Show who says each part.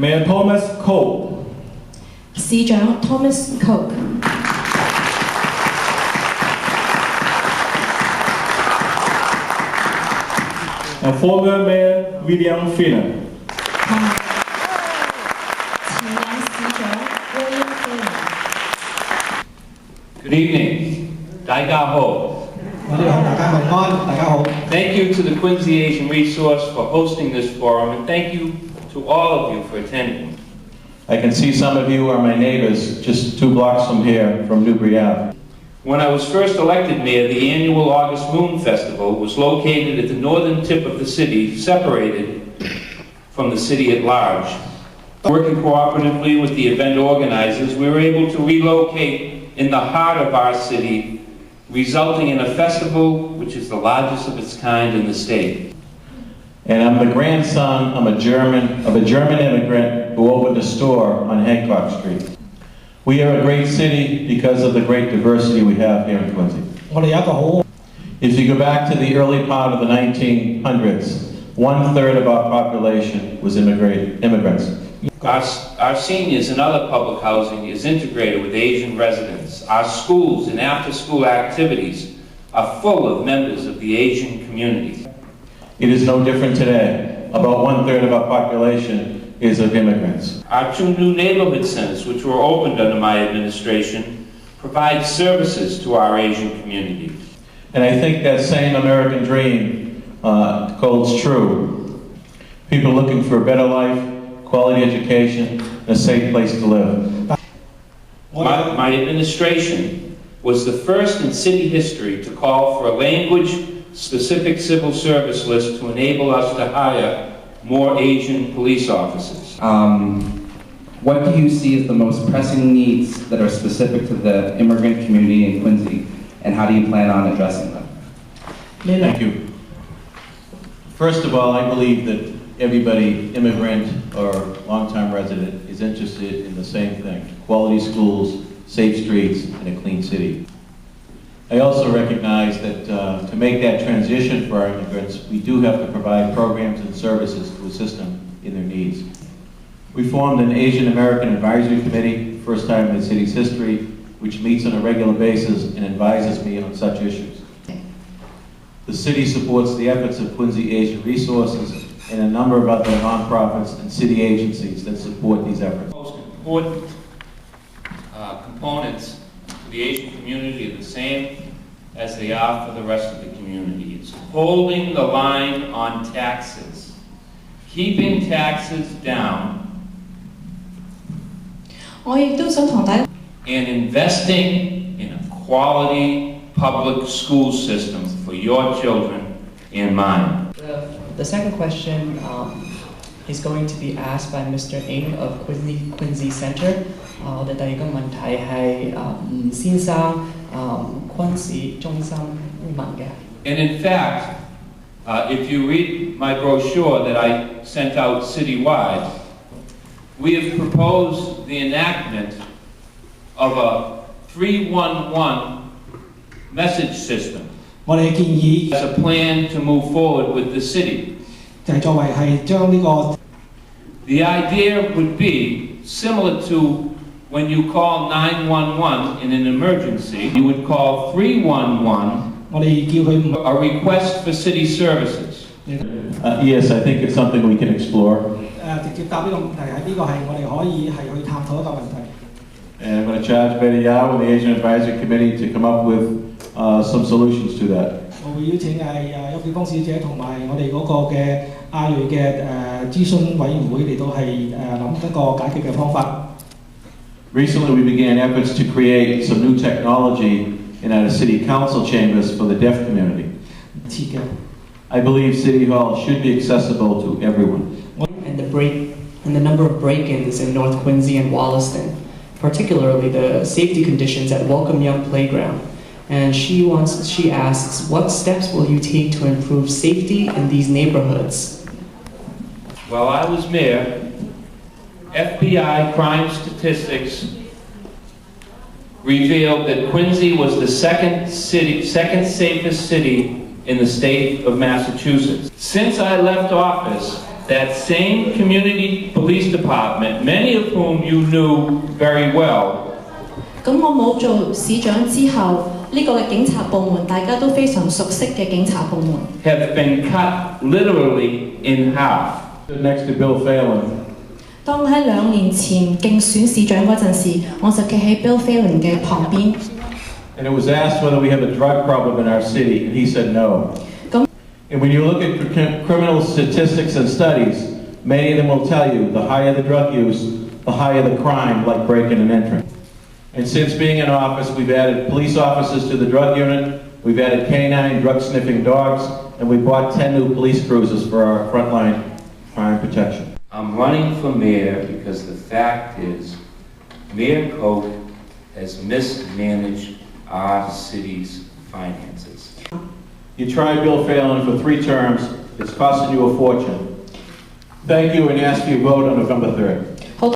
Speaker 1: Mayor Thomas Cope.
Speaker 2: 市長 Thomas Cope。
Speaker 1: And former Mayor William Finner.
Speaker 2: 前任市長 William Finner。
Speaker 3: Good evening. 大家好。 Thank you to the Quincy Asian Resource for hosting this forum, and thank you to all of you for attending.
Speaker 4: I can see some of you are my neighbors just 2 blocks from here, from Newbury Ave.
Speaker 3: When I was first elected mayor, the annual August Moon Festival was located at the northern tip of the city, separated from the city at large. Working cooperatively with the event organizers, we were able to relocate in the heart of our city, resulting in a festival which is the largest of its kind in the state.
Speaker 4: And I'm the grandson of a German immigrant who opened a store on Hancock Street. We are a great city because of the great diversity we have here in Quincy. If you go back to the early part of the 1900s, 1/3 of our population was immigrants.
Speaker 3: Our seniors and other public housing is integrated with Asian residents. Our schools and after-school activities are full of members of the Asian community.
Speaker 4: It is no different today. About 1/3 of our population is of immigrants.
Speaker 3: Our 2 new neighborhood centers, which were opened under my administration, provide services to our Asian community.
Speaker 4: And I think that same American dream holds true. People looking for a better life, quality education, and a safe place to live.
Speaker 3: My administration was the first in city history to call for a language-specific civil service list to enable us to hire more Asian police officers.
Speaker 5: What do you see as the most pressing needs that are specific to the immigrant community in Quincy, and how do you plan on addressing them?
Speaker 4: Thank you. First of all, I believe that everybody, immigrant or long-time resident, is interested in the same thing: quality schools, safe streets, and a clean city. I also recognize that to make that transition for our immigrants, we do have to provide programs and services to assist them in their needs. We formed an Asian American Advisory Committee, first time in the city's history, which meets on a regular basis and advises me on such issues. The city supports the efforts of Quincy Asian Resources and a number of other nonprofits and city agencies that support these efforts.
Speaker 3: The most important components for the Asian community are the same as they are for the rest of the community. It's holding the line on taxes, keeping taxes down, and investing in a quality public school system for your children and mine.
Speaker 6: The second question is going to be asked by Mr. Ng of Quincy Center. 我哋第二個問題係吳先生昆士中心問嘅。
Speaker 3: And in fact, if you read my brochure that I sent out citywide, we have proposed the enactment of a 311 message system.
Speaker 7: 我哋建議
Speaker 3: As a plan to move forward with the city.
Speaker 7: 就係作為係將呢個
Speaker 3: The idea would be similar to when you call 911 in an emergency, you would call 311
Speaker 7: 我哋叫佢
Speaker 3: a request for city services.
Speaker 4: Yes, I think it's something we can explore.
Speaker 7: 直接答呢個問題係呢個係我哋可以係去探討一個問題。
Speaker 4: And I'm going to charge Betty Yao and the Asian Advisory Committee to come up with some solutions to that.
Speaker 7: 我會邀請邱建峰小姐同埋我哋嗰個嘅亞裔嘅諮詢委員會嚟到係諗一個解決嘅方法。
Speaker 4: Recently, we began efforts to create some new technology in our city council chambers for the deaf community. I believe City Hall should be accessible to everyone.
Speaker 6: And the number of break-ins in North Quincy and Wollaston, particularly the safety conditions at Welcome Young Playground. And she asks, what steps will you take to improve safety in these neighborhoods?
Speaker 3: While I was mayor, FBI crime statistics revealed that Quincy was the second safest city in the state of Massachusetts. Since I left office, that same community police department, many of whom you knew very well,
Speaker 2: 咁我冇做市長之後，呢個嘅警察部門大家都非常熟悉嘅警察部門，
Speaker 3: have been cut literally in half.
Speaker 1: Stood next to Bill Phelan.
Speaker 2: 當喺2年前競選市長嗰陣時，我就企喺 Bill Phelan 嘅旁邊。
Speaker 1: And it was asked whether we have a drug problem in our city, and he said no. And when you look at criminal statistics and studies, many of them will tell you the higher the drug use, the higher the crime, like breaking and entering. And since being in office, we've added police officers to the drug unit, we've added canine drug-sniffing dogs, and we bought 10 new police cruisers for our frontline crime protection.
Speaker 3: I'm running for mayor because the fact is, Mayor Koch has mismanaged our city's finances.
Speaker 1: You tried Bill Phelan for 3 terms, it's costing you a fortune. Thank you and ask for your vote on November 3rd.